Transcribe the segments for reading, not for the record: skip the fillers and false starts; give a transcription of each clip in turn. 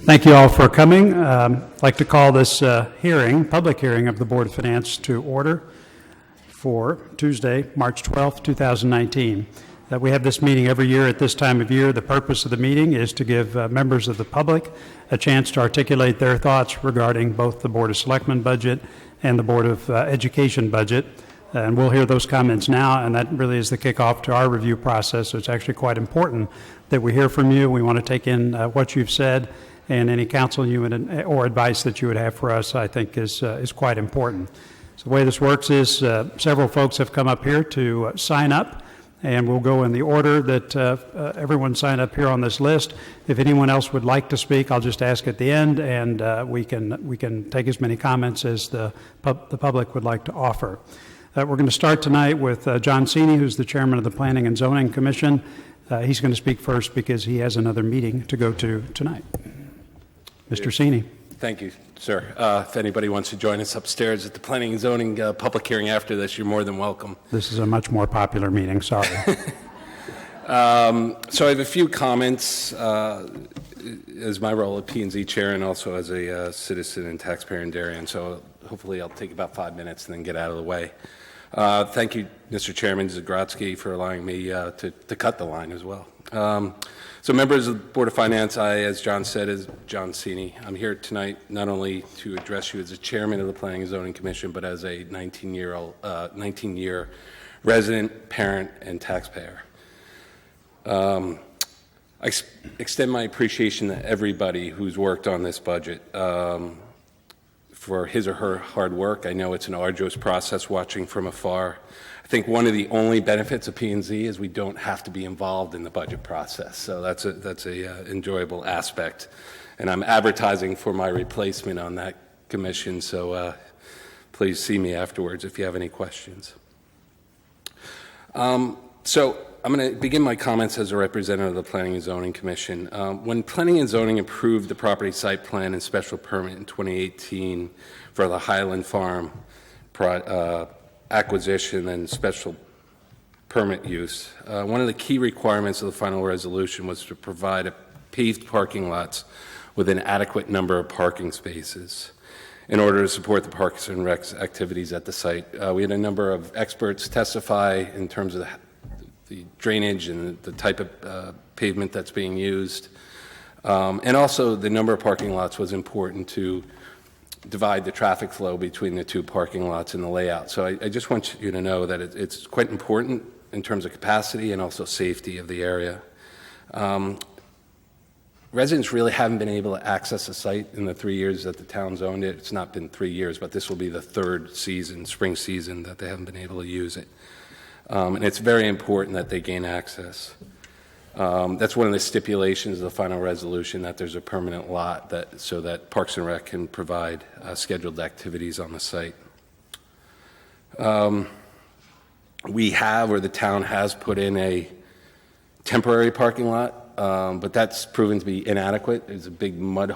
Thank you all for coming. I'd like to call this public hearing of the Board of Finance to order for Tuesday, March 12th, 2019. We have this meeting every year at this time of year. The purpose of the meeting is to give members of the public a chance to articulate their thoughts regarding both the Board of Selectmen budget and the Board of Education budget. And we'll hear those comments now, and that really is the kickoff to our review process. So it's actually quite important that we hear from you. We want to take in what you've said, and any counsel or advice that you would have for us, I think, is quite important. So the way this works is several folks have come up here to sign up, and we'll go in the order that everyone signed up here on this list. If anyone else would like to speak, I'll just ask at the end, and we can take as many comments as the public would like to offer. We're going to start tonight with John Cini, who's the chairman of the Planning and Zoning Commission. He's going to speak first because he has another meeting to go to tonight. Mr. Cini. Thank you, sir. If anybody wants to join us upstairs at the Planning and Zoning public hearing after this, you're more than welcome. This is a much more popular meeting, sorry. So I have a few comments as my role at P&Z chair and also as a citizen and taxpayer in Darien. So hopefully I'll take about 5 minutes and then get out of the way. Thank you, Mr. Chairman Zagrodzky, for allowing me to cut the line as well. So members of the Board of Finance, as John said, is John Cini. I'm here tonight not only to address you as the chairman of the Planning and Zoning Commission, but as a 19-year resident, parent, and taxpayer. I extend my appreciation to everybody who's worked on this budget for his or her hard work. I know it's an arduous process watching from afar. I think one of the only benefits of P&Z is we don't have to be involved in the budget process. So that's a enjoyable aspect. And I'm advertising for my replacement on that commission. So please see me afterwards if you have any questions. So I'm going to begin my comments as a representative of the Planning and Zoning Commission. When Planning and Zoning approved the property site plan and special permit in 2018 for the Highland Farm acquisition and special permit use, one of the key requirements of the final resolution was to provide paved parking lots with an adequate number of parking spaces in order to support the Parks and Recs activities at the site. We had a number of experts testify in terms of the drainage and the type of pavement that's being used. And also the number of parking lots was important to divide the traffic flow between the two parking lots in the layout. So I just want you to know that it's quite important in terms of capacity and also safety of the area. Residents really haven't been able to access the site in the 3 years that the town's owned it. It's not been 3 years, but this will be the third season, spring season, that they haven't been able to use it. And it's very important that they gain access. That's one of the stipulations of the final resolution, that there's a permanent lot so that Parks and Rec can provide scheduled activities on the site. The town has put in a temporary parking lot, but that's proven to be inadequate. There's a big mud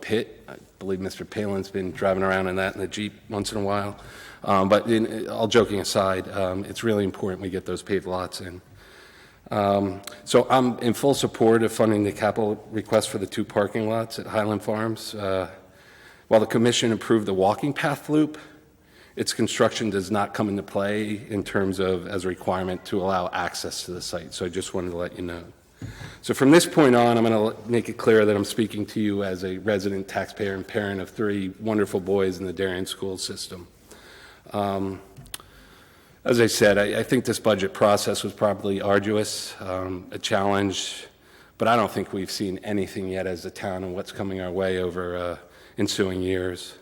pit. I believe Mr. Palin's been driving around in that in the Jeep once in a while. But all joking aside, it's really important we get those paved lots in. So I'm in full support of funding the capital request for the two parking lots at Highland Farms. While the commission approved the walking path loop, its construction does not come into play in terms of as a requirement to allow access to the site. So I just wanted to let you know. So from this point on, I'm going to make it clear that I'm speaking to you as a resident, taxpayer, and parent of three wonderful boys in the Darien school system. As I said, I think this budget process was probably arduous, a challenge, but I don't think we've seen anything yet as a town and what's coming our way over ensuing years.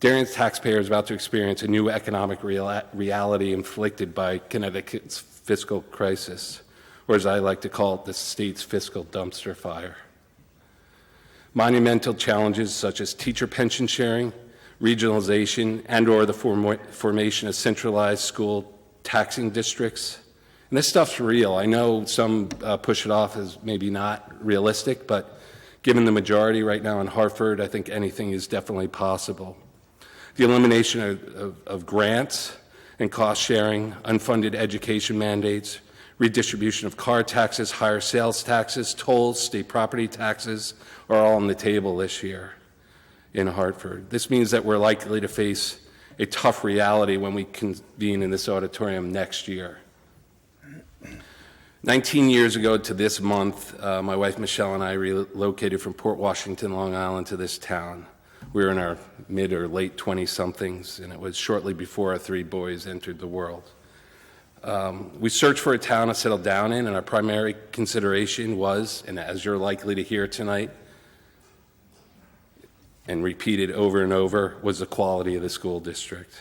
Darien's taxpayers are about to experience a new economic reality inflicted by Connecticut's fiscal crisis, or as I like to call it, the state's fiscal dumpster fire. Monumental challenges such as teacher pension sharing, regionalization, and or the formation of centralized school taxing districts. And this stuff's real. I know some push it off as maybe not realistic, but given the majority right now in Hartford, I think anything is definitely possible. The elimination of grants and cost sharing, unfunded education mandates, Redistribution of car taxes, higher sales taxes, tolls, state property taxes are all on the table this year in Hartford. This means that we're likely to face a tough reality when we convene in this auditorium next year. 19 years ago to this month, my wife Michelle and I relocated from Port Washington, Long Island to this town. We were in our mid or late 20-somethings, and it was shortly before our 3 boys entered the world. We searched for a town to settle down in, and our primary consideration was, and as you're likely to hear tonight, and repeated over and over, was the quality of the school district.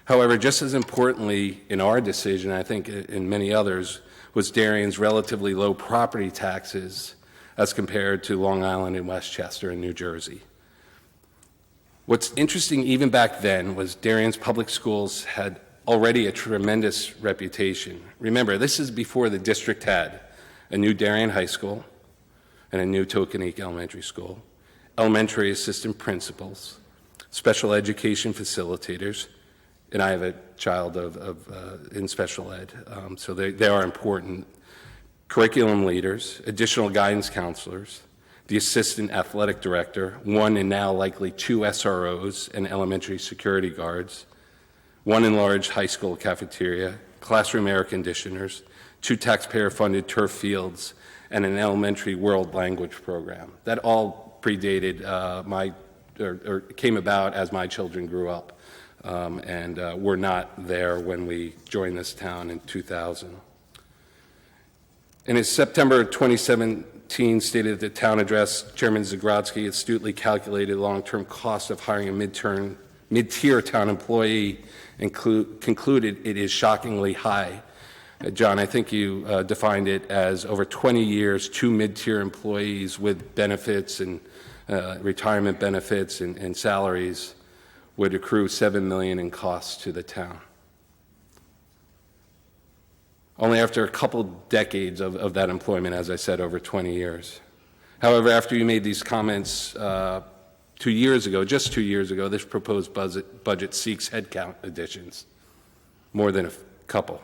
However, just as importantly in our decision, I think in many others, was Darien's relatively low property taxes as compared to Long Island and Westchester in New Jersey. What's interesting even back then was Darien's public schools had already a tremendous reputation. Remember, this is before the district had a new Darien High School and a new Tokenique Elementary School, elementary assistant principals, special education facilitators, and I have a child in special ed, so they are important, curriculum leaders, additional guidance counselors, the assistant athletic director, 1 and now likely 2 SROs and elementary security guards, 1 enlarged high school cafeteria, classroom air conditioners, 2 taxpayer-funded turf fields, and an elementary world language program. That all predated or came about as my children grew up, and were not there when we joined this town in 2000. In his September 2017 State of the Town address, Chairman Zagrodzky astutely calculated long-term cost of hiring a mid-tier town employee and concluded it is shockingly high. John, I think you defined it as over 20 years, 2 mid-tier employees with benefits and retirement benefits and salaries would accrue $7 million in costs to the town. Only after a couple decades of that employment, as I said, over 20 years. However, after you made these comments 2 years ago, just 2 years ago, this proposed budget seeks headcount additions, more than a couple.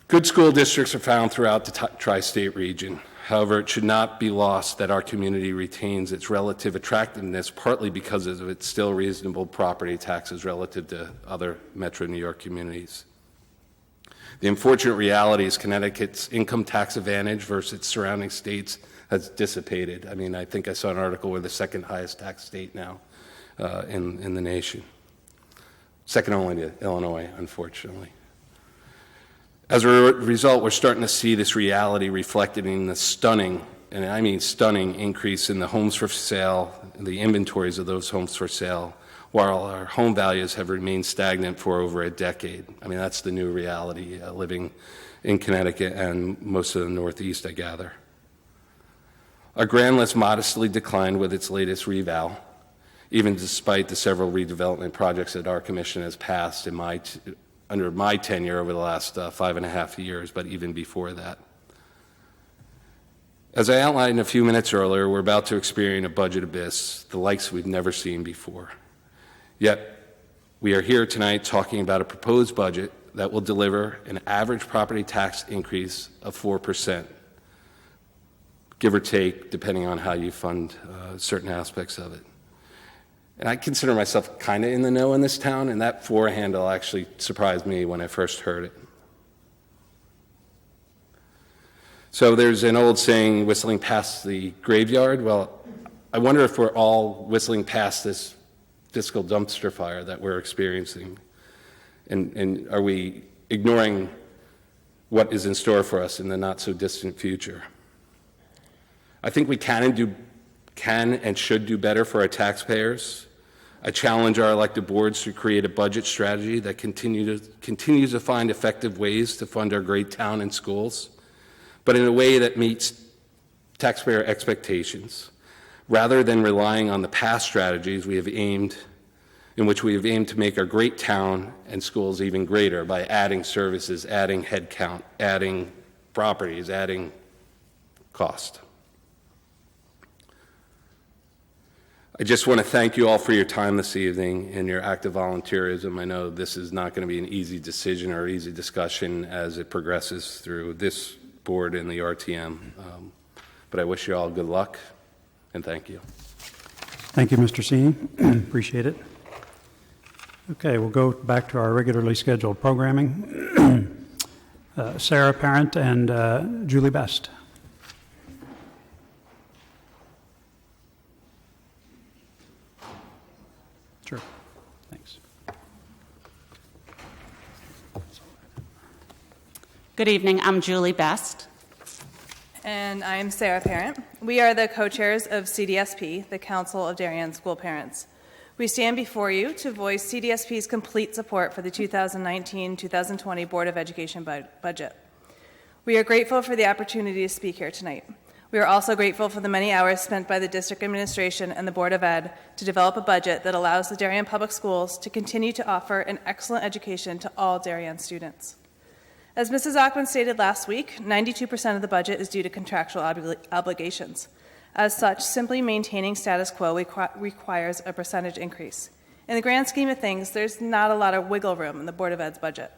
Good school districts are found throughout the tri-state region. However, it should not be lost that our community retains its relative attractiveness, partly because of its still reasonable property taxes relative to other Metro New York communities. The unfortunate reality is Connecticut's income tax advantage versus its surrounding states has dissipated. I mean, I think I saw an article we're the 2nd highest tax state now in the nation. Second only to Illinois, unfortunately. As a result, we're starting to see this reality reflected in the stunning, and I mean stunning, increase in the homes for sale, the inventories of those homes for sale, while our home values have remained stagnant for over a decade. I mean, that's the new reality living in Connecticut and most of the Northeast, I gather. Our grand list modestly declined with its latest reval, even despite the several redevelopment projects that our commission has passed under my tenure over the last 5.5 years, but even before that. As I outlined a few minutes earlier, we're about to experience a budget abyss, the likes we've never seen before. Yet, we are here tonight talking about a proposed budget that will deliver an average property tax increase of 4%, give or take, depending on how you fund certain aspects of it. And I consider myself kind of in the know in this town, and that 4 handle actually surprised me when I first heard it. So there's an old saying, whistling past the graveyard. Well, I wonder if we're all whistling past this fiscal dumpster fire that we're experiencing, and are we ignoring what is in store for us in the not-so-distant future? I think we can and should do better for our taxpayers. I challenge our elected boards to create a budget strategy that continues to find effective ways to fund our great town and schools, but in a way that meets taxpayer expectations, rather than relying on the past strategies in which we have aimed to make our great town and schools even greater by adding services, adding headcount, adding properties, adding cost. I just want to thank you all for your time this evening and your active volunteerism. I know this is not going to be an easy decision or easy discussion as it progresses through this board and the RTM, but I wish you all good luck, and thank you. Thank you, Mr. Sini. Appreciate it. Okay, we'll go back to our regularly scheduled programming. Sarah Parent and Julie Best. Sure. Thanks. Good evening. I'm Julie Best. And I'm Sarah Parent. We are the co-chairs of CDSP, the Council of Darien School Parents. We stand before you to voice CDSP's complete support for the 2019-2020 Board of Education budget. We are grateful for the opportunity to speak here tonight. We are also grateful for the many hours spent by the District Administration and the Board of Ed to develop a budget that allows the Darien Public Schools to continue to offer an excellent education to all Darien students. As Mrs. Auckland stated last week, 92% of the budget is due to contractual obligations. As such, simply maintaining status quo requires a percentage increase. In the grand scheme of things, there's not a lot of wiggle room in the Board of Ed's budget.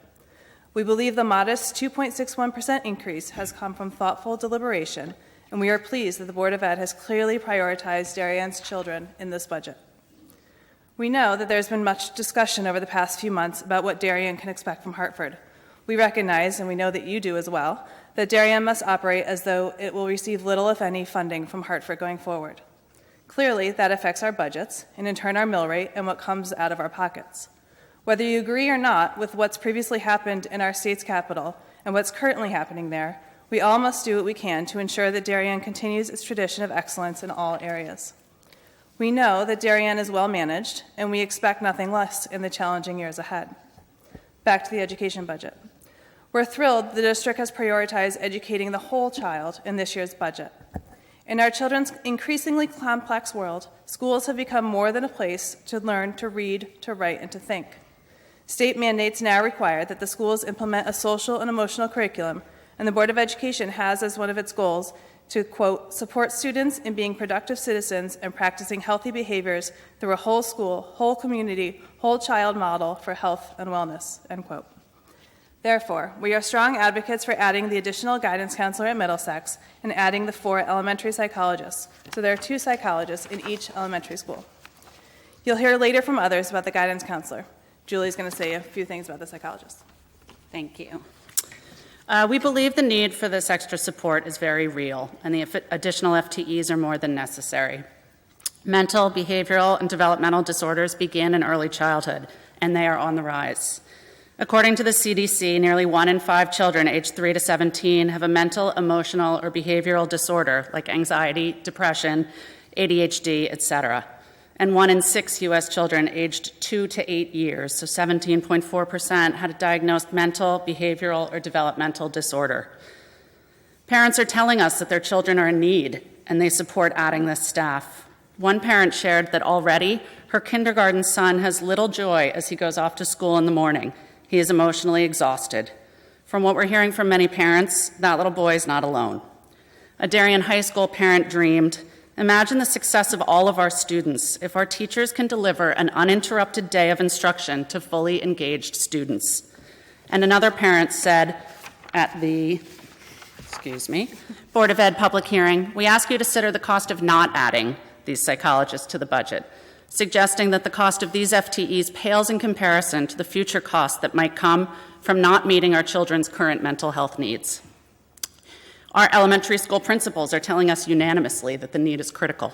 We believe the modest 2.61% increase has come from thoughtful deliberation, and we are pleased that the Board of Ed has clearly prioritized Darien's children in this budget. We know that there's been much discussion over the past few months about what Darien can expect from Hartford. We recognize, and we know that you do as well, that Darien must operate as though it will receive little, if any, funding from Hartford going forward. Clearly, that affects our budgets, and in turn our mill rate and what comes out of our pockets. Whether you agree or not with what's previously happened in our state's capital and what's currently happening there, we all must do what we can to ensure that Darien continues its tradition of excellence in all areas. We know that Darien is well managed, and we expect nothing less in the challenging years ahead. Back to the education budget. We're thrilled the district has prioritized educating the whole child in this year's budget. In our children's increasingly complex world, schools have become more than a place to learn to read, to write, and to think. State mandates now require that the schools implement a social and emotional curriculum, and the Board of Education has as one of its goals to, quote, support students in being productive citizens and practicing healthy behaviors through a whole school, whole community, whole child model for health and wellness, end quote. Therefore, we are strong advocates for adding the additional guidance counselor at Middlesex and adding the 4 elementary psychologists. So there are 2 psychologists in each elementary school. You'll hear later from others about the guidance counselor. Julie's going to say a few things about the psychologist. Thank you. We believe the need for this extra support is very real, and the additional FTEs are more than necessary. Mental, behavioral, and developmental disorders begin in early childhood, and they are on the rise. According to the CDC, nearly 1 in 5 children aged 3 to 17 have a mental, emotional, or behavioral disorder like anxiety, depression, ADHD, etc. And 1 in 6 U.S. children aged 2 to 8 years, so 17.4%, had a diagnosed mental, behavioral, or developmental disorder. Parents are telling us that their children are in need, and they support adding this staff. One parent shared that already her kindergarten son has little joy as he goes off to school in the morning. He is emotionally exhausted. From what we're hearing from many parents, that little boy is not alone. A Darien High School parent dreamed, imagine the success of all of our students if our teachers can deliver an uninterrupted day of instruction to fully engaged students. And another parent said at the, Board of Ed public hearing, we ask you to consider the cost of not adding these psychologists to the budget, suggesting that the cost of these FTEs pales in comparison to the future costs that might come from not meeting our children's current mental health needs. Our elementary school principals are telling us unanimously that the need is critical.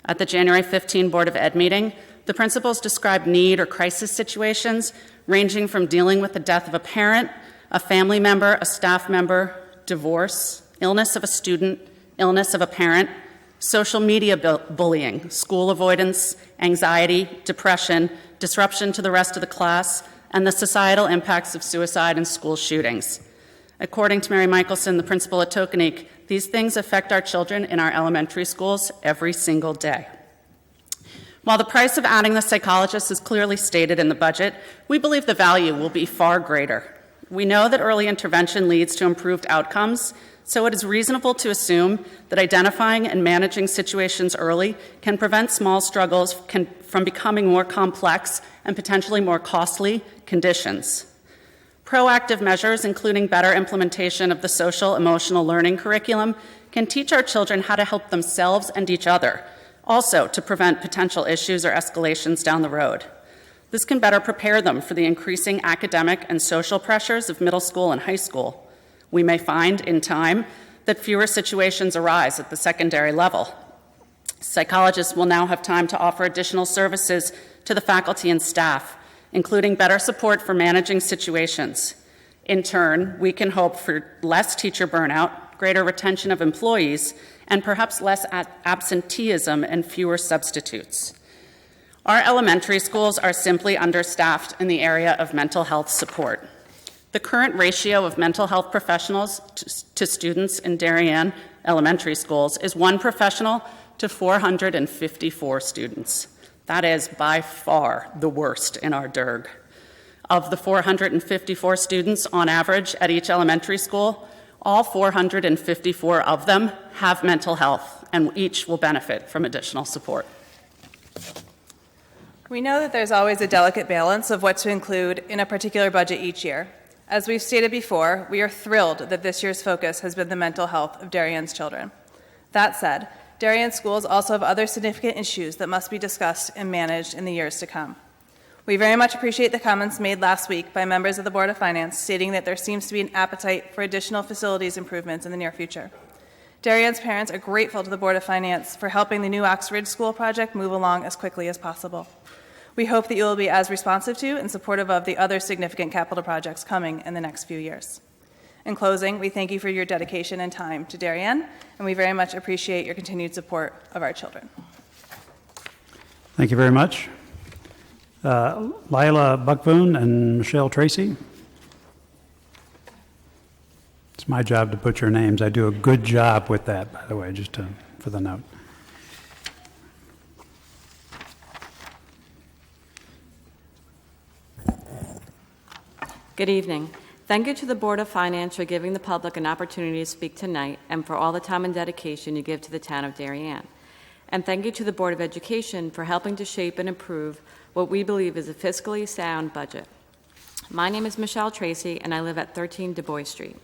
At the January 15 Board of Ed meeting, the principals described need or crisis situations ranging from dealing with the death of a parent, a family member, a staff member, divorce, illness of a student, illness of a parent, social media bullying, school avoidance, anxiety, depression, disruption to the rest of the class, and the societal impacts of suicide and school shootings. According to Mary Michelson, the principal at Tokenique, these things affect our children in our elementary schools every single day. While the price of adding the psychologist is clearly stated in the budget, we believe the value will be far greater. We know that early intervention leads to improved outcomes, so it is reasonable to assume that identifying and managing situations early can prevent small struggles from becoming more complex and potentially more costly conditions. Proactive measures, including better implementation of the social emotional learning curriculum, can teach our children how to help themselves and each other, also to prevent potential issues or escalations down the road. This can better prepare them for the increasing academic and social pressures of middle school and high school. We may find, in time, that fewer situations arise at the secondary level. Psychologists will now have time to offer additional services to the faculty and staff, including better support for managing situations. In turn, we can hope for less teacher burnout, greater retention of employees, and perhaps less absenteeism and fewer substitutes. Our elementary schools are simply understaffed in the area of mental health support. The current ratio of mental health professionals to students in Darien elementary schools is 1 professional to 454 students. That is by far the worst in our DIRG. Of the 454 students on average at each elementary school, all 454 of them have mental health, and each will benefit from additional support. We know that there's always a delicate balance of what to include in a particular budget each year. As we've stated before, we are thrilled that this year's focus has been the mental health of Darien's children. That said, Darien schools also have other significant issues that must be discussed and managed in the years to come. We very much appreciate the comments made last week by members of the Board of Finance stating that there seems to be an appetite for additional facilities improvements in the near future. Darien's parents are grateful to the Board of Finance for helping the new Oxford School project move along as quickly as possible. We hope that you will be as responsive to and supportive of the other significant capital projects coming in the next few years. In closing, we thank you for your dedication and time to Darien, and we very much appreciate your continued support of our children. Thank you very much. Lila Buckboon and Michelle Tracy. It's my job to put your names. I do a good job with that, by the way, for the note. Good evening. Thank you to the Board of Finance for giving the public an opportunity to speak tonight and for all the time and dedication you give to the town of Darien. And thank you to the Board of Education for helping to shape and improve what we believe is a fiscally sound budget. My name is Michelle Tracy, and I live at 13 Du Bois Street.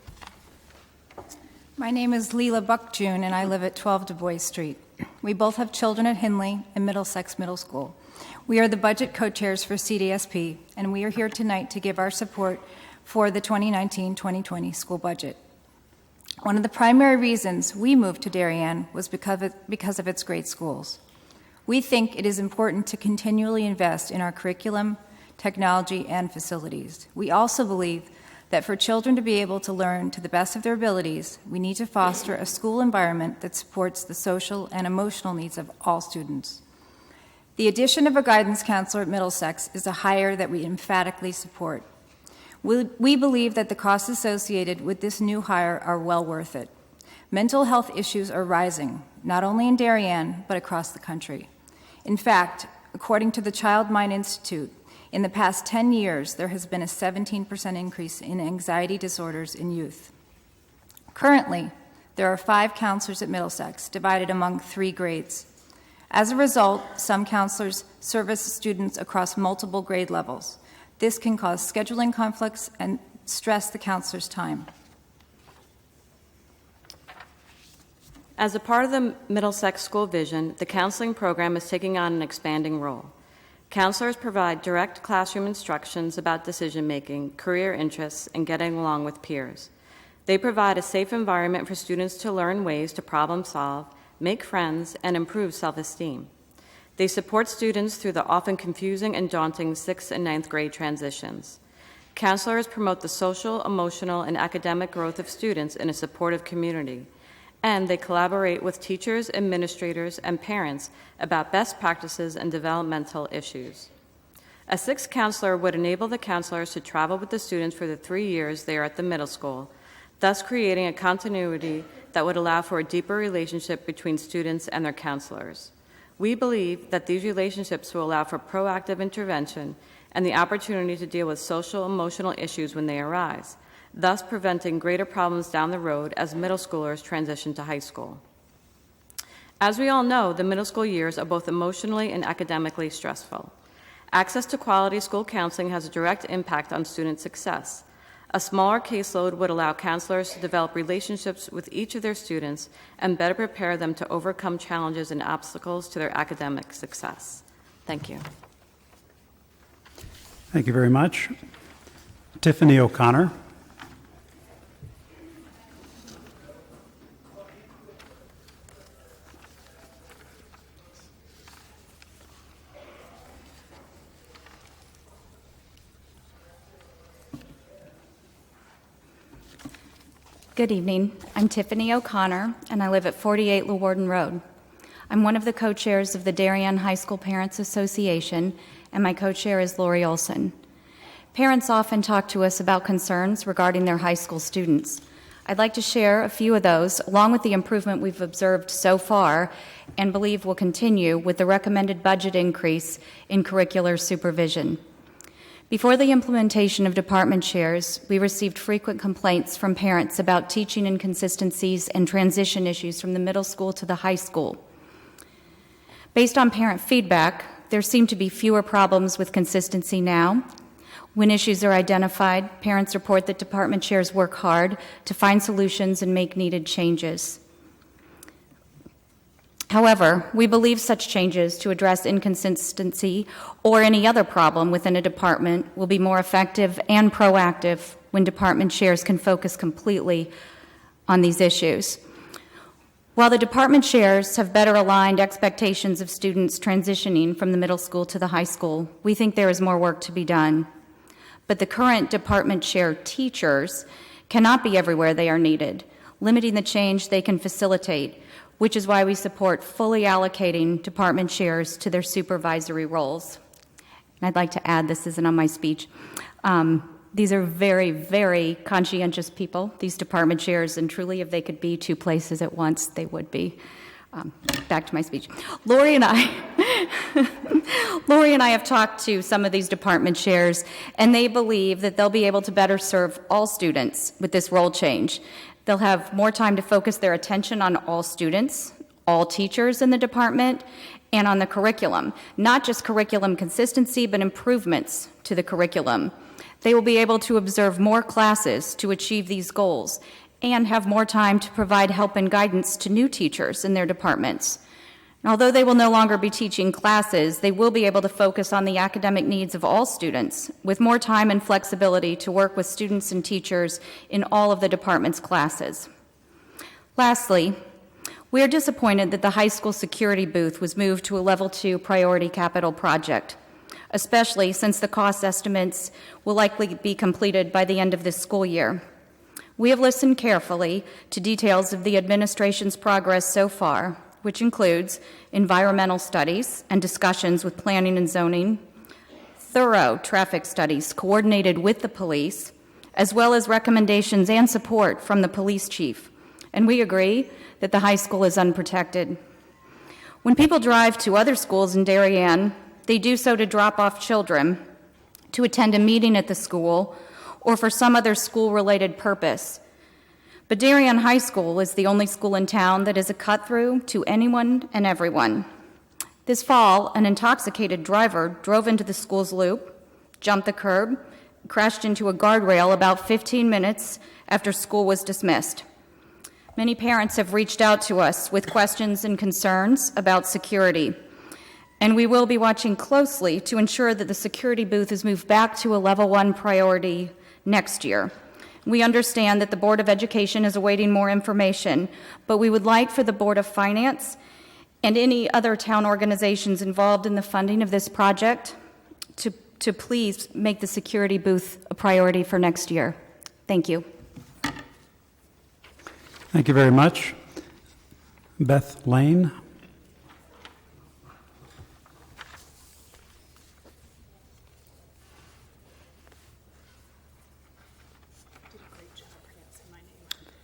My name is Leela Buckjune, and I live at 12 Du Bois Street. We both have children at Hindley and Middlesex Middle School. We are the budget co-chairs for CDSP, and we are here tonight to give our support for the 2019-2020 school budget. One of the primary reasons we moved to Darien was because of its great schools. We think it is important to continually invest in our curriculum, technology, and facilities. We also believe that for children to be able to learn to the best of their abilities, we need to foster a school environment that supports the social and emotional needs of all students. The addition of a guidance counselor at Middlesex is a hire that we emphatically support. We believe that the costs associated with this new hire are well worth it. Mental health issues are rising, not only in Darien, but across the country. In fact, according to the Child Mind Institute, in the past 10 years, there has been a 17% increase in anxiety disorders in youth. Currently, there are 5 counselors at Middlesex, divided among 3 grades. As a result, some counselors service students across multiple grade levels. This can cause scheduling conflicts and stress the counselor's time. As a part of the Middlesex School Vision, the counseling program is taking on an expanding role. Counselors provide direct classroom instructions about decision-making, career interests, and getting along with peers. They provide a safe environment for students to learn ways to problem solve, make friends, and improve self-esteem. They support students through the often confusing and daunting 6th and 9th grade transitions. Counselors promote the social, emotional, and academic growth of students in a supportive community, and they collaborate with teachers, administrators, and parents about best practices and developmental issues. A 6th counselor would enable the counselors to travel with the students for the 3 years they are at the middle school, thus creating a continuity that would allow for a deeper relationship between students and their counselors. We believe that these relationships will allow for proactive intervention and the opportunity to deal with social, emotional issues when they arise, thus preventing greater problems down the road as middle schoolers transition to high school. As we all know, the middle school years are both emotionally and academically stressful. Access to quality school counseling has a direct impact on student success. A smaller caseload would allow counselors to develop relationships with each of their students and better prepare them to overcome challenges and obstacles to their academic success. Thank you. Thank you very much. Tiffany O'Connor. Good evening. I'm Tiffany O'Connor, and I live at 48 Lewarden Road. I'm one of the co-chairs of the Darien High School Parents Association, and my co-chair is Lori Olson. Parents often talk to us about concerns regarding their high school students. I'd like to share a few of those, along with the improvement we've observed so far and believe will continue with the recommended budget increase in curricular supervision. Before the implementation of department chairs, we received frequent complaints from parents about teaching inconsistencies and transition issues from the middle school to the high school. Based on parent feedback, there seem to be fewer problems with consistency now. When issues are identified, parents report that department chairs work hard to find solutions and make needed changes. However, we believe such changes to address inconsistency or any other problem within a department will be more effective and proactive when department chairs can focus completely on these issues. While the department chairs have better aligned expectations of students transitioning from the middle school to the high school, we think there is more work to be done. But the current department chair teachers cannot be everywhere they are needed, limiting the change they can facilitate, which is why we support fully allocating department chairs to their supervisory roles. And I'd like to add, this isn't on my speech, these are very, very conscientious people, these department chairs, and truly if they could be two places at once, they would be. Back to my speech. Lori and I have talked to some of these department chairs, and they believe that they'll be able to better serve all students with this role change. They'll have more time to focus their attention on all students, all teachers in the department, and on the curriculum. Not just curriculum consistency, but improvements to the curriculum. They will be able to observe more classes to achieve these goals and have more time to provide help and guidance to new teachers in their departments. And although they will no longer be teaching classes, they will be able to focus on the academic needs of all students with more time and flexibility to work with students and teachers in all of the department's classes. Lastly, we are disappointed that the high school security booth was moved to a Level 2 priority capital project, especially since the cost estimates will likely be completed by the end of this school year. We have listened carefully to details of the administration's progress so far, which includes environmental studies and discussions with planning and zoning, thorough traffic studies coordinated with the police, as well as recommendations and support from the police chief. And we agree that the high school is unprotected. When people drive to other schools in Darien, they do so to drop off children, to attend a meeting at the school, or for some other school-related purpose. But Darien High School is the only school in town that is a cut-through to anyone and everyone. This fall, an intoxicated driver drove into the school's loop, jumped the curb, crashed into a guardrail about 15 minutes after school was dismissed. Many parents have reached out to us with questions and concerns about security, and we will be watching closely to ensure that the security booth is moved back to a Level 1 priority next year. We understand that the Board of Education is awaiting more information, but we would like for the Board of Finance and any other town organizations involved in the funding of this project to please make the security booth a priority for next year. Thank you. Thank you very much. Beth Lane.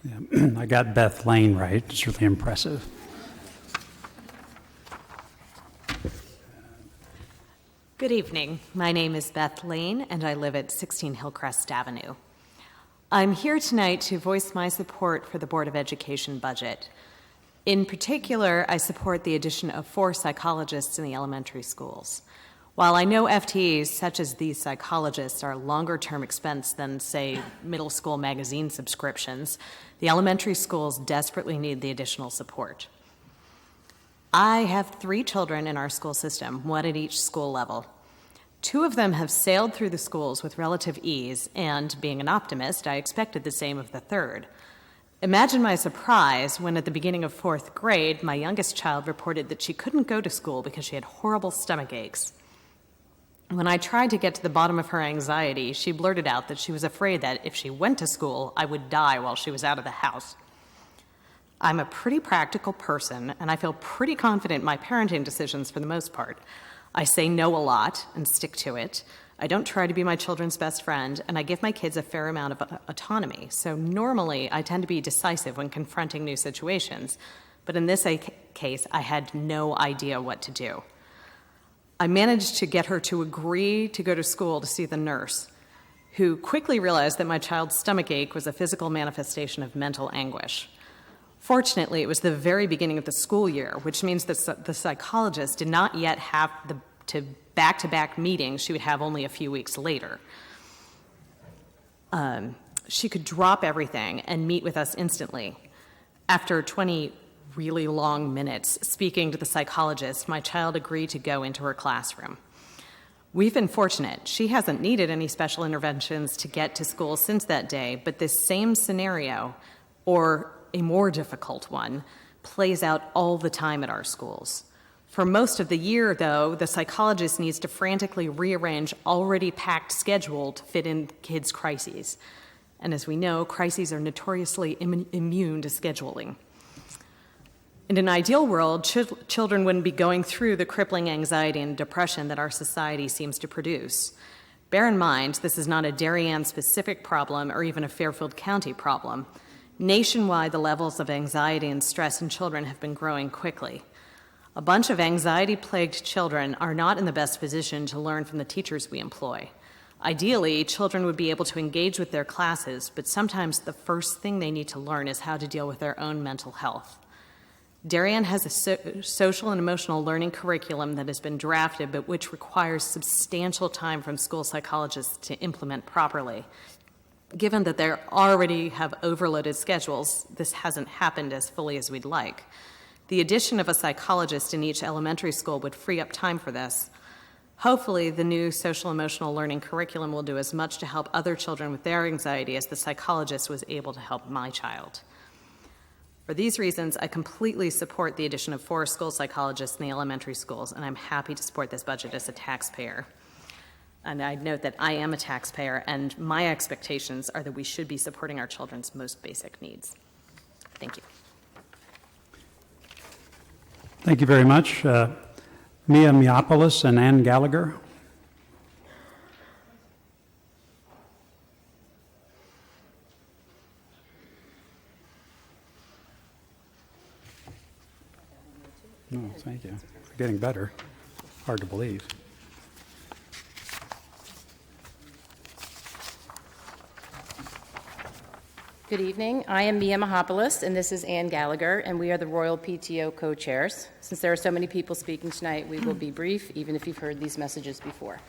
Yeah, I got Beth Lane right. It's really impressive. Good evening. My name is Beth Lane, and I live at 16 Hillcrest Avenue. I'm here tonight to voice my support for the Board of Education budget. In particular, I support the addition of 4 psychologists in the elementary schools. While I know FTEs, such as these psychologists, are a longer-term expense than, say, middle school magazine subscriptions, the elementary schools desperately need the additional support. I have 3 children in our school system, 1 at each school level. 2 of them have sailed through the schools with relative ease, and being an optimist, I expected the same of the 3rd. Imagine my surprise when at the beginning of 4th grade, my youngest child reported that she couldn't go to school because she had horrible stomach aches. When I tried to get to the bottom of her anxiety, she blurted out that she was afraid that if she went to school, I would die while she was out of the house. I'm a pretty practical person, and I feel pretty confident in my parenting decisions for the most part. I say no a lot and stick to it. I don't try to be my children's best friend, and I give my kids a fair amount of autonomy. So normally, I tend to be decisive when confronting new situations. But in this case, I had no idea what to do. I managed to get her to agree to go to school to see the nurse, who quickly realized that my child's stomachache was a physical manifestation of mental anguish. Fortunately, it was the very beginning of the school year, which means that the psychologist did not yet have the back-to-back meetings she would have only a few weeks later. She could drop everything and meet with us instantly. After 20 really long minutes speaking to the psychologist, my child agreed to go into her classroom. We've been fortunate. She hasn't needed any special interventions to get to school since that day, but this same scenario, or a more difficult one, plays out all the time at our schools. For most of the year, though, the psychologist needs to frantically rearrange already packed schedule to fit in kids' crises. And as we know, crises are notoriously immune to scheduling. In an ideal world, children wouldn't be going through the crippling anxiety and depression that our society seems to produce. Bear in mind, this is not a Darien-specific problem or even a Fairfield County problem. Nationwide, the levels of anxiety and stress in children have been growing quickly. A bunch of anxiety-plagued children are not in the best position to learn from the teachers we employ. Ideally, children would be able to engage with their classes, but sometimes the first thing they need to learn is how to deal with their own mental health. Darien has a social and emotional learning curriculum that has been drafted, but which requires substantial time from school psychologists to implement properly. Given that they already have overloaded schedules, this hasn't happened as fully as we'd like. The addition of a psychologist in each elementary school would free up time for this. Hopefully, the new social-emotional learning curriculum will do as much to help other children with their anxiety as the psychologist was able to help my child. For these reasons, I completely support the addition of 4 school psychologists in the elementary schools, and I'm happy to support this budget as a taxpayer. And I'd note that I am a taxpayer, and my expectations are that we should be supporting our children's most basic needs. Thank you. Thank you very much. Mia Miopoulos and Ann Gallagher. No, thank you. You're getting better. Hard to believe. Good evening. I am Mia Mahopoulos, and this is Ann Gallagher, and we are the Royal PTO co-chairs. Since there are so many people speaking tonight, we will be brief, even if you've heard these messages before.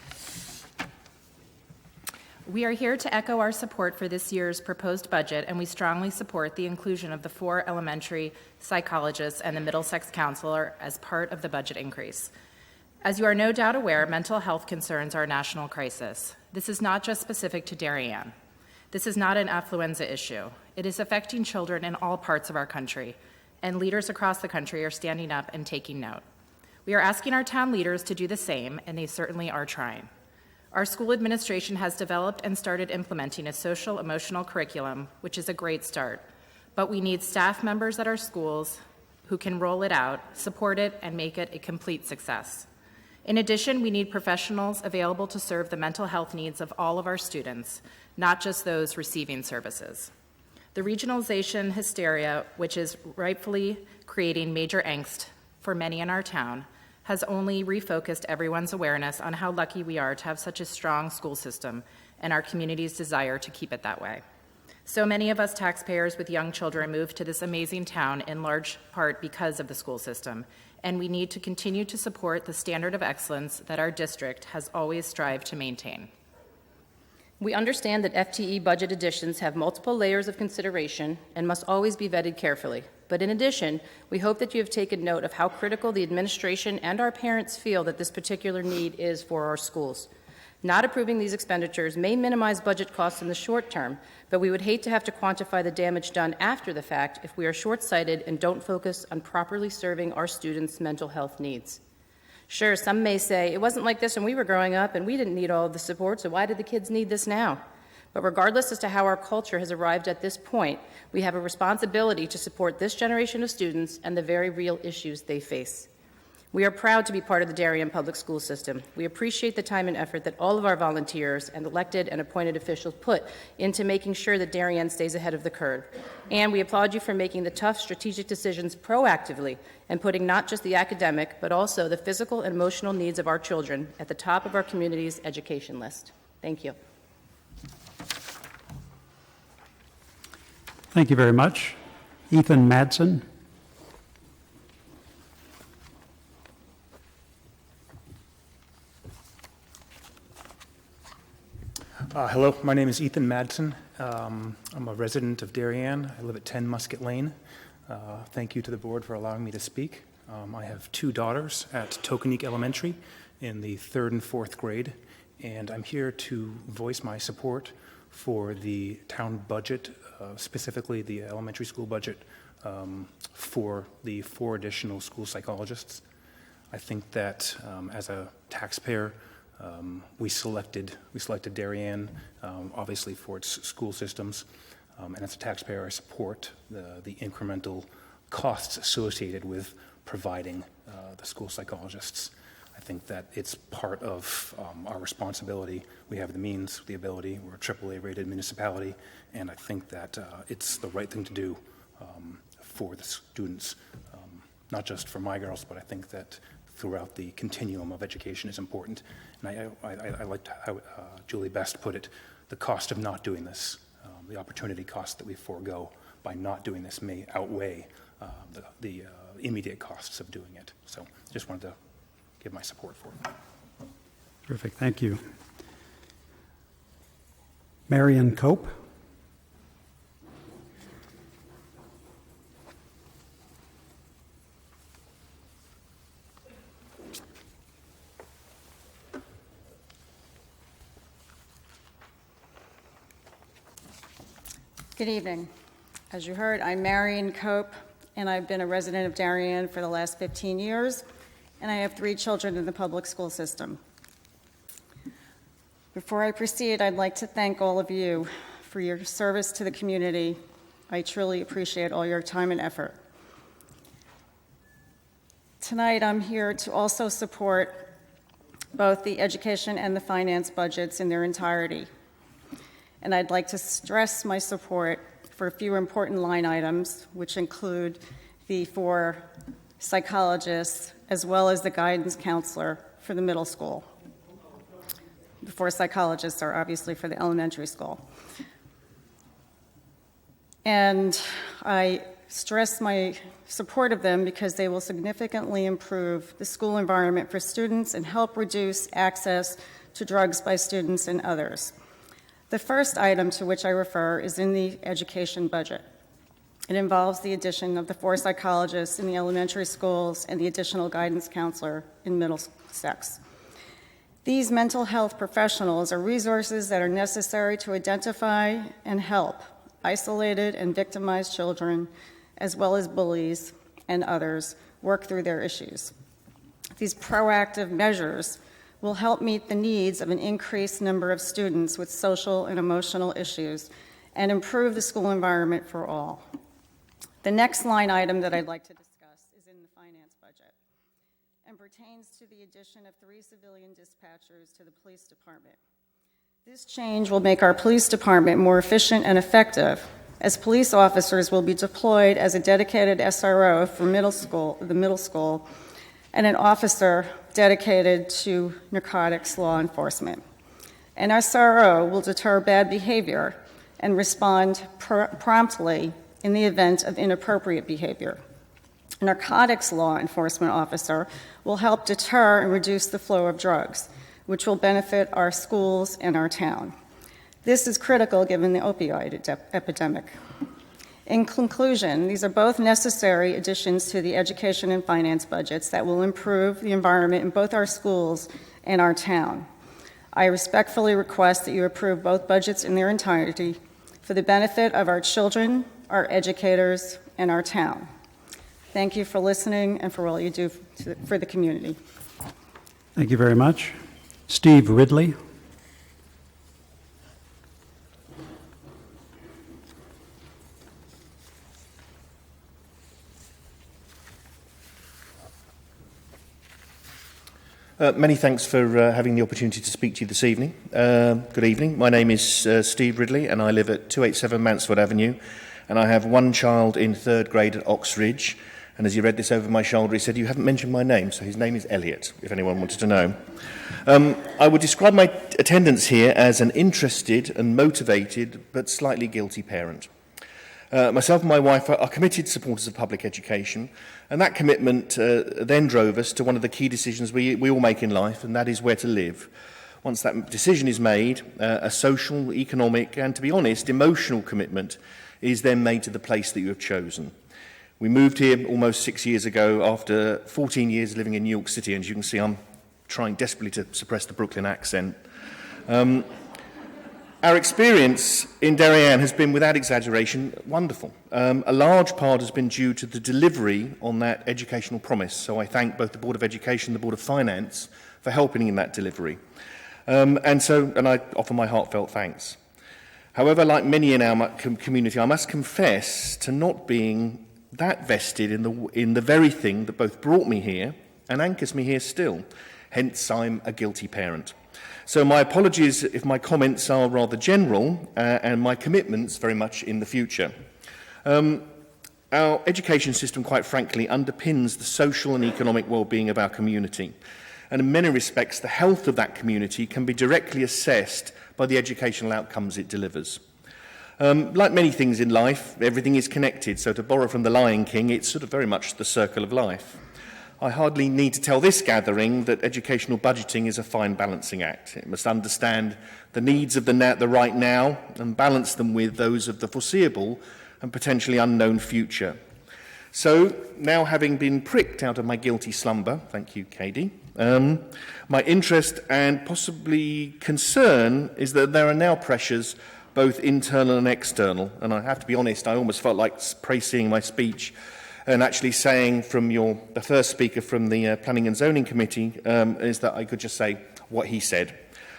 We are here to echo our support for this year's proposed budget, and we strongly support the inclusion of the 4 elementary psychologists and the Middlesex counselor as part of the budget increase. As you are no doubt aware, mental health concerns are a national crisis. This is not just specific to Darien. This is not an affluenza issue. It is affecting children in all parts of our country, and leaders across the country are standing up and taking note. We are asking our town leaders to do the same, and they certainly are trying. Our school administration has developed and started implementing a social-emotional curriculum, which is a great start, but we need staff members at our schools who can roll it out, support it, and make it a complete success. In addition, we need professionals available to serve the mental health needs of all of our students, not just those receiving services. The regionalization hysteria, which is rightfully creating major angst for many in our town, has only refocused everyone's awareness on how lucky we are to have such a strong school system and our community's desire to keep it that way. So many of us taxpayers with young children moved to this amazing town in large part because of the school system, and we need to continue to support the standard of excellence that our district has always strived to maintain. We understand that FTE budget additions have multiple layers of consideration and must always be vetted carefully. But in addition, we hope that you have taken note of how critical the administration and our parents feel that this particular need is for our schools. Not approving these expenditures may minimize budget costs in the short term, but we would hate to have to quantify the damage done after the fact if we are short-sighted and don't focus on properly serving our students' mental health needs. Sure, some may say, it wasn't like this when we were growing up and we didn't need all of the support, so why do the kids need this now? But regardless as to how our culture has arrived at this point, we have a responsibility to support this generation of students and the very real issues they face. We are proud to be part of the Darien Public School System. We appreciate the time and effort that all of our volunteers and elected and appointed officials put into making sure that Darien stays ahead of the curve. And we applaud you for making the tough strategic decisions proactively and putting not just the academic, but also the physical and emotional needs of our children at the top of our community's education list. Thank you. Thank you very much. Ethan Madsen. Hello, my name is Ethan Madsen. I'm a resident of Darien. I live at 10 Musket Lane. Thank you to the board for allowing me to speak. I have two daughters at Tokenique Elementary in the 3rd and 4th grade, and I'm here to voice my support for the town budget, specifically the elementary school budget, for the 4 additional school psychologists. I think that as a taxpayer, we selected Darien, obviously for its school systems, and as a taxpayer, I support the incremental costs associated with providing the school psychologists. I think that it's part of our responsibility. We have the means, the ability. We're a AAA-rated municipality, and I think that it's the right thing to do for the students, not just for my girls, but I think that throughout the continuum of education is important. And I liked how Julie Best put it, the cost of not doing this, the opportunity cost that we forego by not doing this may outweigh the immediate costs of doing it. So just wanted to give my support for it. Terrific, thank you. Marion Cope. Good evening. As you heard, I'm Marion Cope, and I've been a resident of Darien for the last 15 years, and I have 3 children in the public school system. Before I proceed, I'd like to thank all of you for your service to the community. I truly appreciate all your time and effort. Tonight, I'm here to also support both the education and the finance budgets in their entirety. And I'd like to stress my support for a few important line items, which include the 4 psychologists, as well as the guidance counselor for the middle school. The 4 psychologists are obviously for the elementary school. And I stress my support of them because they will significantly improve the school environment for students and help reduce access to drugs by students and others. The first item to which I refer is in the education budget. It involves the addition of the 4 psychologists in the elementary schools and the additional guidance counselor in Middlesex. These mental health professionals are resources that are necessary to identify and help isolated and victimized children, as well as bullies and others, work through their issues. These proactive measures will help meet the needs of an increased number of students with social and emotional issues and improve the school environment for all. The next line item that I'd like to discuss is in the finance budget and pertains to the addition of 3 civilian dispatchers to the police department. This change will make our police department more efficient and effective, as police officers will be deployed as a dedicated SRO for the middle school, and an officer dedicated to narcotics law enforcement. An SRO will deter bad behavior and respond promptly in the event of inappropriate behavior. A narcotics law enforcement officer will help deter and reduce the flow of drugs, which will benefit our schools and our town. This is critical given the opioid epidemic. In conclusion, these are both necessary additions to the education and finance budgets that will improve the environment in both our schools and our town. I respectfully request that you approve both budgets in their entirety for the benefit of our children, our educators, and our town. Thank you for listening and for all you do for the community. Thank you very much. Steve Ridley. Many thanks for having the opportunity to speak to you this evening. Good evening. My name is Steve Ridley, and I live at 287 Mansfield Avenue, and I have one child in third grade at Oxridge. And as he read this over my shoulder, he said, "You haven't mentioned my name," so his name is Elliot, if anyone wanted to know. I would describe my attendance here as an interested and motivated but slightly guilty parent. Myself and my wife are committed supporters of public education, and that commitment then drove us to one of the key decisions we all make in life, and that is where to live. Once that decision is made, a social, economic, and, to be honest, emotional commitment is then made to the place that you have chosen. We moved here almost 6 years ago after 14 years living in New York City, and as you can see, I'm trying desperately to suppress the Brooklyn accent. Our experience in Darien has been, without exaggeration, wonderful. A large part has been due to the delivery on that educational promise, so I thank both the Board of Education and the Board of Finance for helping in that delivery. And I offer my heartfelt thanks. However, like many in our community, I must confess to not being that vested in the very thing that both brought me here and anchors me here still. Hence, I'm a guilty parent. So my apologies if my comments are rather general and my commitments very much in the future. Our education system, quite frankly, underpins the social and economic well-being of our community. And in many respects, the health of that community can be directly assessed by the educational outcomes it delivers. Like many things in life, everything is connected. So to borrow from the Lion King, it's sort of very much the circle of life. I hardly need to tell this gathering that educational budgeting is a fine balancing act. It must understand the needs of the right now and balance them with those of the foreseeable and potentially unknown future. So, now having been pricked out of my guilty slumber, thank you, Katie, my interest and possibly concern is that there are now pressures both internal and external. And I have to be honest, I almost felt like praising my speech and actually saying from the first speaker from the Planning and Zoning Committee is that I could just say what he said.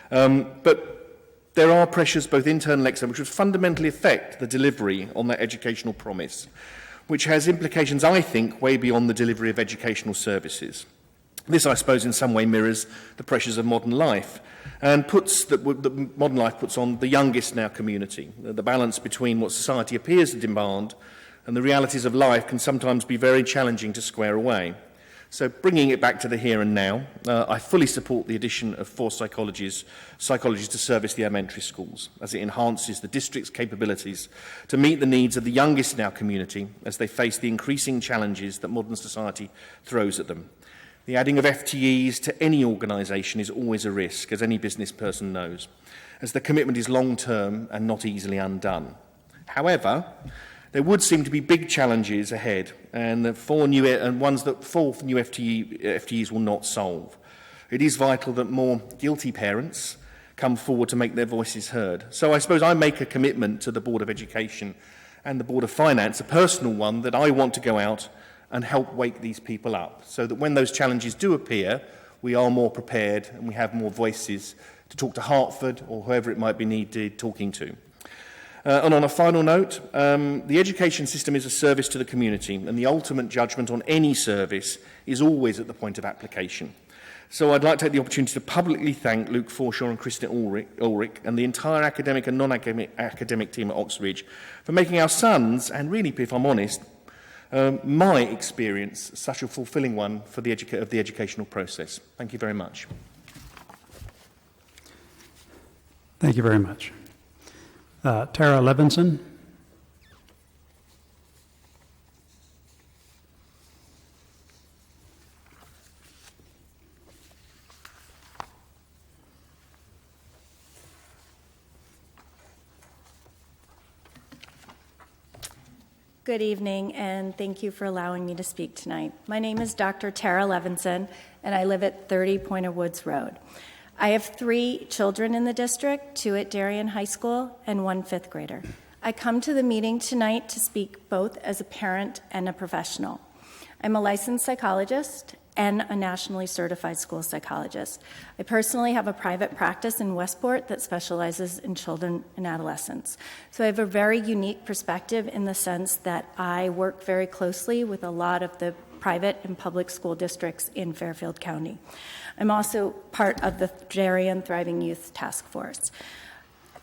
But there are pressures, both internal and external, which would fundamentally affect the delivery on that educational promise, which has implications, I think, way beyond the delivery of educational services. This, I suppose, in some way mirrors the pressures of modern life and the modern life puts on the youngest in our community. The balance between what society appears to demand and the realities of life can sometimes be very challenging to square away. So bringing it back to the here and now, I fully support the addition of 4 psychologists to service the elementary schools, as it enhances the district's capabilities to meet the needs of the youngest in our community as they face the increasing challenges that modern society throws at them. The adding of FTEs to any organisation is always a risk, as any business person knows, as the commitment is long-term and not easily undone. However, there would seem to be big challenges ahead, and ones that 4 new FTEs will not solve. It is vital that more guilty parents come forward to make their voices heard. So I suppose I make a commitment to the Board of Education and the Board of Finance, a personal one, that I want to go out and help wake these people up, so that when those challenges do appear, we are more prepared and we have more voices to talk to Hertford or whoever it might be needed talking to. And on a final note, the education system is a service to the community, and the ultimate judgment on any service is always at the point of application. So I'd like to take the opportunity to publicly thank Luke Forshaw and Kristen Ulrich and the entire academic and non-academic team at Oxridge for making our sons, and really, if I'm honest, my experience such a fulfilling one for the educational process. Thank you very much. Thank you very much. Tara Levinson. Good evening, and thank you for allowing me to speak tonight. My name is Dr. Tara Levinson, and I live at 30 Pointer Woods Road. I have 3 children in the district, 2 at Darien High School and 1 fifth grader. I come to the meeting tonight to speak both as a parent and a professional. I'm a licensed psychologist and a nationally certified school psychologist. I personally have a private practice in Westport that specializes in children and adolescents. So I have a very unique perspective in the sense that I work very closely with a lot of the private and public school districts in Fairfield County. I'm also part of the Darien Thriving Youth Task Force.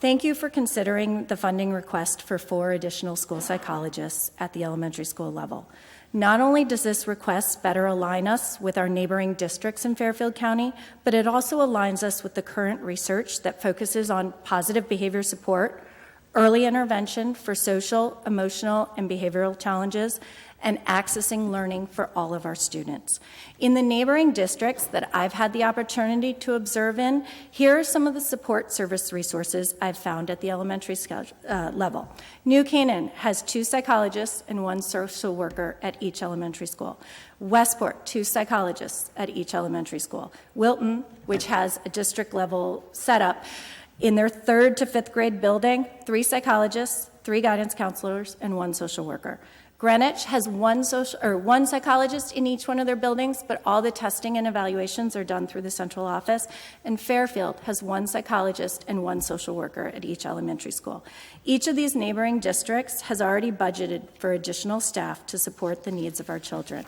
Thank you for considering the funding request for 4 additional school psychologists at the elementary school level. Not only does this request better align us with our neighboring districts in Fairfield County, but it also aligns us with the current research that focuses on positive behavior support, early intervention for social, emotional, and behavioral challenges, and accessing learning for all of our students. In the neighboring districts that I've had the opportunity to observe in, here are some of the support service resources I've found at the elementary level. New Canaan has 2 psychologists and 1 social worker at each elementary school. Westport, 2 psychologists at each elementary school. Wilton, which has a district level setup, in their 3rd to 5th grade building, 3 psychologists, 3 guidance counselors, and 1 social worker. Greenwich has one psychologist in each one of their buildings, but all the testing and evaluations are done through the central office. And Fairfield has 1 psychologist and 1 social worker at each elementary school. Each of these neighboring districts has already budgeted for additional staff to support the needs of our children.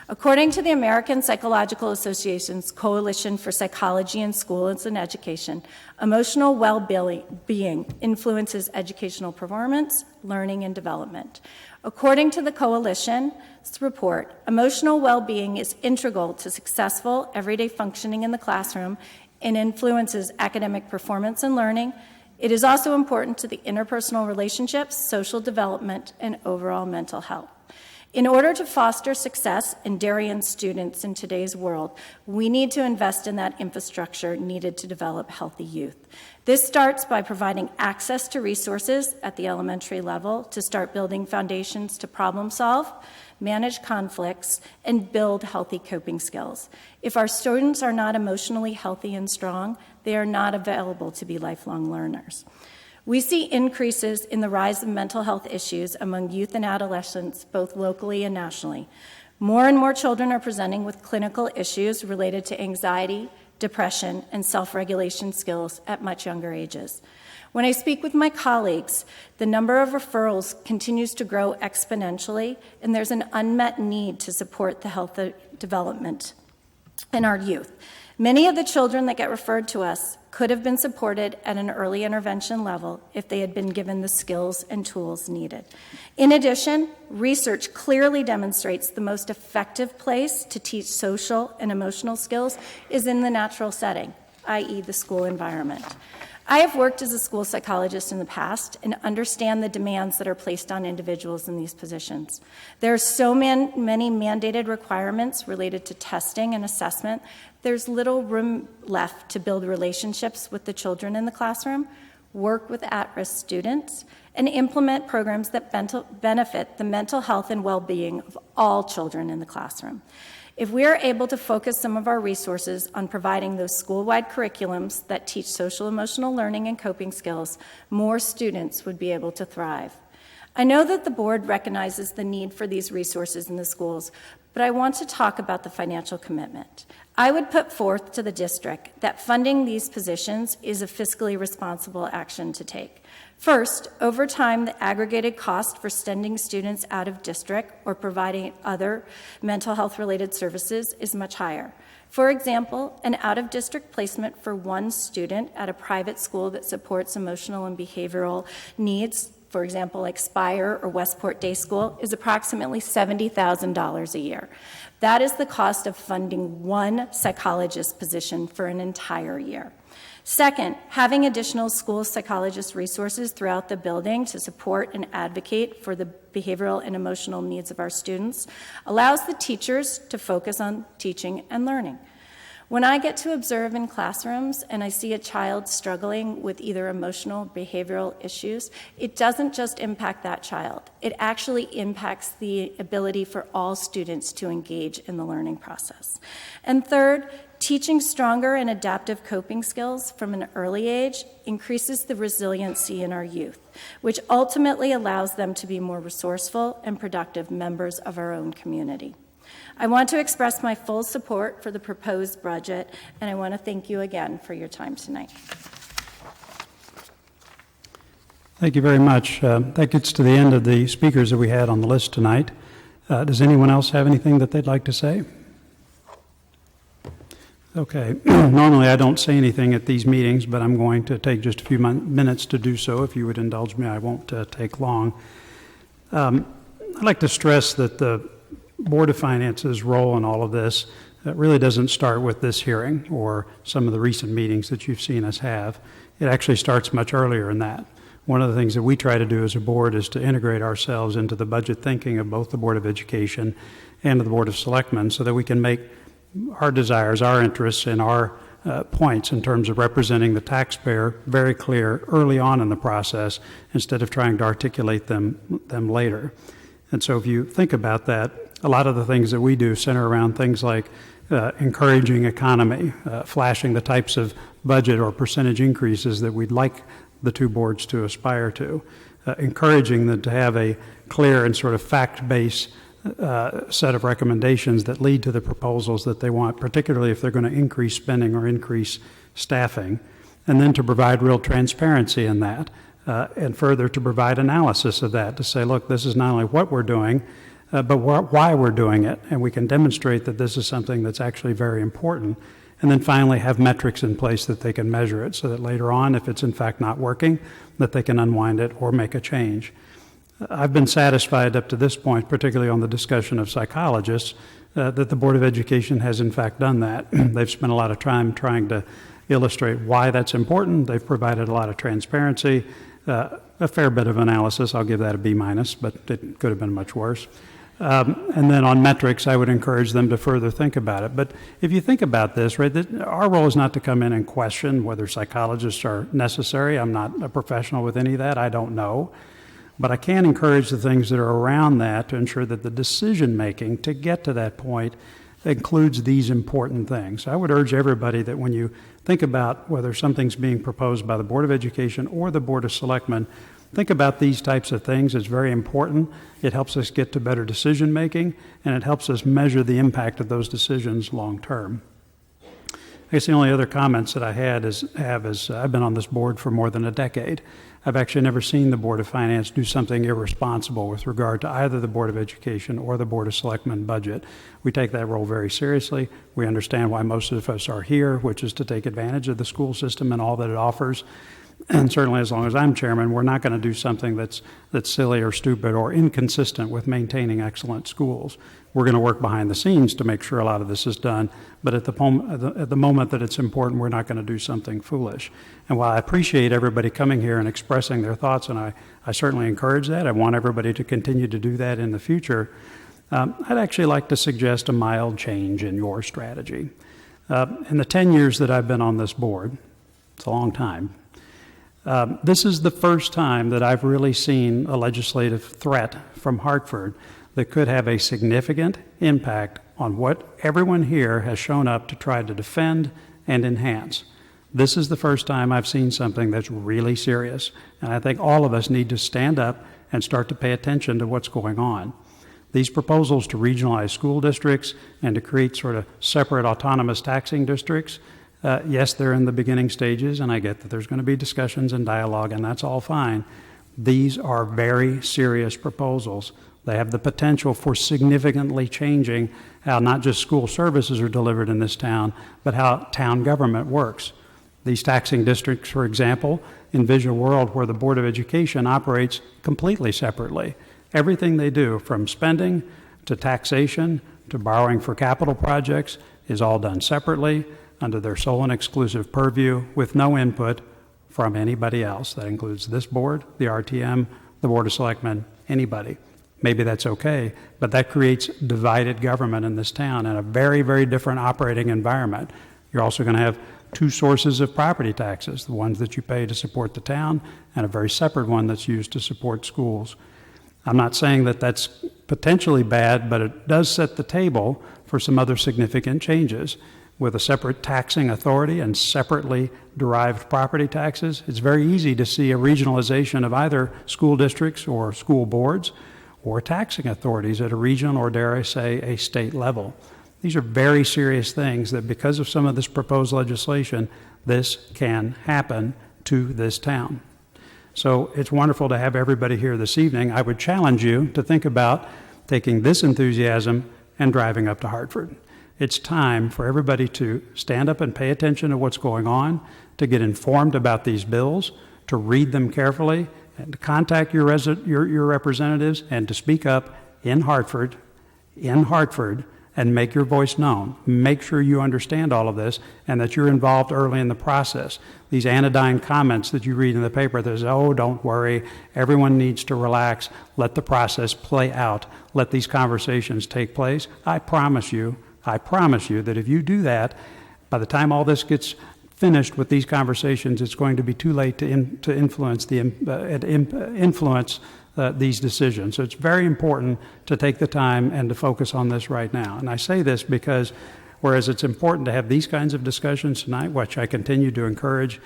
According to the American Psychological Association's Coalition for Psychology in Schools and Education, emotional well-being influences educational performance, learning, and development. According to the Coalition's report, emotional well-being is integral to successful everyday functioning in the classroom and influences academic performance and learning. It is also important to the interpersonal relationships, social development, and overall mental health. In order to foster success in Darien students in today's world, we need to invest in that infrastructure needed to develop healthy youth. This starts by providing access to resources at the elementary level to start building foundations to problem solve, manage conflicts, and build healthy coping skills. If our students are not emotionally healthy and strong, they are not available to be lifelong learners. We see increases in the rise of mental health issues among youth and adolescents, both locally and nationally. More and more children are presenting with clinical issues related to anxiety, depression, and self-regulation skills at much younger ages. When I speak with my colleagues, the number of referrals continues to grow exponentially, and there's an unmet need to support the health development in our youth. Many of the children that get referred to us could have been supported at an early intervention level if they had been given the skills and tools needed. In addition, research clearly demonstrates the most effective place to teach social and emotional skills is in the natural setting, i.e. the school environment. I have worked as a school psychologist in the past and understand the demands that are placed on individuals in these positions. There are so many mandated requirements related to testing and assessment. There's little room left to build relationships with the children in the classroom, work with at-risk students, and implement programs that benefit the mental health and well-being of all children in the classroom. If we are able to focus some of our resources on providing those school-wide curriculums that teach social-emotional learning and coping skills, more students would be able to thrive. I know that the board recognizes the need for these resources in the schools, but I want to talk about the financial commitment. I would put forth to the district that funding these positions is a fiscally responsible action to take. First, over time, the aggregated cost for sending students out of district or providing other mental health-related services is much higher. For example, an out-of-district placement for one student at a private school that supports emotional and behavioral needs, for example, like Spire or Westport Day School, is approximately $70,000 a year. That is the cost of funding one psychologist position for an entire year. Second, having additional school psychologist resources throughout the building to support and advocate for the behavioral and emotional needs of our students allows the teachers to focus on teaching and learning. When I get to observe in classrooms and I see a child struggling with either emotional or behavioral issues, it doesn't just impact that child. It actually impacts the ability for all students to engage in the learning process. And third, teaching stronger and adaptive coping skills from an early age increases the resiliency in our youth, which ultimately allows them to be more resourceful and productive members of our own community. I want to express my full support for the proposed budget, and I want to thank you again for your time tonight. Thank you very much. That gets to the end of the speakers that we had on the list tonight. Does anyone else have anything that they'd like to say? Okay. Normally I don't say anything at these meetings, but I'm going to take just a few minutes to do so. If you would indulge me, I won't take long. I'd like to stress that the Board of Finance's role in all of this really doesn't start with this hearing or some of the recent meetings that you've seen us have. It actually starts much earlier than that. One of the things that we try to do as a board is to integrate ourselves into the budget thinking of both the Board of Education and the Board of Selectmen so that we can make our desires, our interests, and our points in terms of representing the taxpayer very clear early on in the process instead of trying to articulate them later. And so if you think about that, a lot of the things that we do center around things like encouraging economy, flashing the types of budget or percentage increases that we'd like the two boards to aspire to, encouraging them to have a clear and sort of fact-based set of recommendations that lead to the proposals that they want, particularly if they're going to increase spending or increase staffing, and then to provide real transparency in that, and further to provide analysis of that, to say, look, this is not only what we're doing, but why we're doing it, and we can demonstrate that this is something that's actually very important, and then finally have metrics in place that they can measure it so that later on, if it's in fact not working, that they can unwind it or make a change. I've been satisfied up to this point, particularly on the discussion of psychologists, that the Board of Education has in fact done that. They've spent a lot of time trying to illustrate why that's important. They've provided a lot of transparency, a fair bit of analysis. I'll give that a B-, but it could have been much worse. And then on metrics, I would encourage them to further think about it. But if you think about this, right, our role is not to come in and question whether psychologists are necessary. I'm not a professional with any of that. I don't know. But I can encourage the things that are around that to ensure that the decision-making to get to that point includes these important things. I would urge everybody that when you think about whether something's being proposed by the Board of Education or the Board of Selectmen, think about these types of things. It's very important. It helps us get to better decision-making, and it helps us measure the impact of those decisions long-term. I guess the only other comments that I have is I've been on this board for more than a decade. I've actually never seen the Board of Finance do something irresponsible with regard to either the Board of Education or the Board of Selectmen budget. We take that role very seriously. We understand why most of us are here, which is to take advantage of the school system and all that it offers. And certainly as long as I'm chairman, we're not going to do something that's silly or stupid or inconsistent with maintaining excellent schools. We're going to work behind the scenes to make sure a lot of this is done, but at the moment that it's important, we're not going to do something foolish. And while I appreciate everybody coming here and expressing their thoughts, and I certainly encourage that, I want everybody to continue to do that in the future, I'd actually like to suggest a mild change in your strategy. In the 10 years that I've been on this board, it's a long time, this is the first time that I've really seen a legislative threat from Hartford that could have a significant impact on what everyone here has shown up to try to defend and enhance. This is the first time I've seen something that's really serious, and I think all of us need to stand up and start to pay attention to what's going on. These proposals to regionalize school districts and to create sort of separate autonomous taxing districts, yes, they're in the beginning stages, and I get that there's going to be discussions and dialogue, and that's all fine. These are very serious proposals. They have the potential for significantly changing how not just school services are delivered in this town, but how town government works. These taxing districts, for example, envision a world where the Board of Education operates completely separately. Everything they do, from spending to taxation to borrowing for capital projects, is all done separately. under their sole and exclusive purview with no input from anybody else. That includes this board, the RTM, the Board of Selectmen, anybody. Maybe that's okay, but that creates divided government in this town and a very, very different operating environment. You're also going to have two sources of property taxes, the ones that you pay to support the town and a very separate one that's used to support schools. I'm not saying that that's potentially bad, but it does set the table for some other significant changes. With a separate taxing authority and separately derived property taxes, it's very easy to see a regionalization of either school districts or school boards or taxing authorities at a regional or, dare I say, a state level. These are very serious things that because of some of this proposed legislation, this can happen to this town. So it's wonderful to have everybody here this evening. I would challenge you to think about taking this enthusiasm and driving up to Hartford. It's time for everybody to stand up and pay attention to what's going on, to get informed about these bills, to read them carefully, and to contact your representatives and to speak up in Hartford, and make your voice known. Make sure you understand all of this and that you're involved early in the process. These anodyne comments that you read in the paper that say, oh, don't worry, everyone needs to relax, let the process play out, let these conversations take place. I promise you that if you do that, by the time all this gets finished with these conversations, it's going to be too late to influence these decisions. So it's very important to take the time and to focus on this right now. And I say this because whereas it's important to have these kinds of discussions tonight, which I continue to encourage,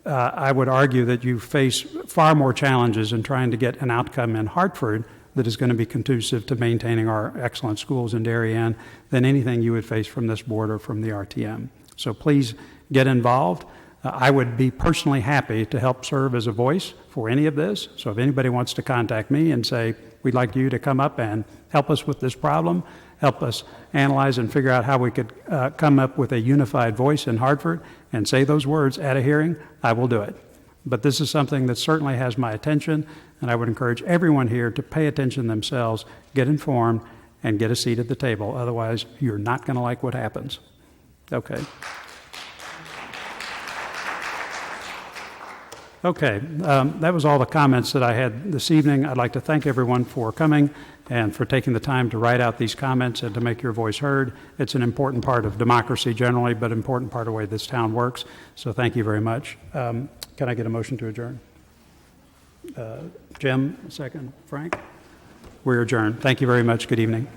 I would argue that you face far more challenges in trying to get an outcome in Hartford that is going to be conducive to maintaining our excellent schools in Darien than anything you would face from this board or from the RTM. So please get involved. I would be personally happy to help serve as a voice for any of this. So if anybody wants to contact me and say, we'd like you to come up and help us with this problem, help us analyze and figure out how we could come up with a unified voice in Hartford and say those words at a hearing, I will do it. But this is something that certainly has my attention, and I would encourage everyone here to pay attention themselves, get informed, and get a seat at the table. Otherwise, you're not going to like what happens. Okay. Okay, that was all the comments that I had this evening. I'd like to thank everyone for coming and for taking the time to write out these comments and to make your voice heard. It's an important part of democracy generally, but an important part of the way this town works. So thank you very much. Can I get a motion to adjourn? Jim, second. Frank? We're adjourned. Thank you very much. Good evening.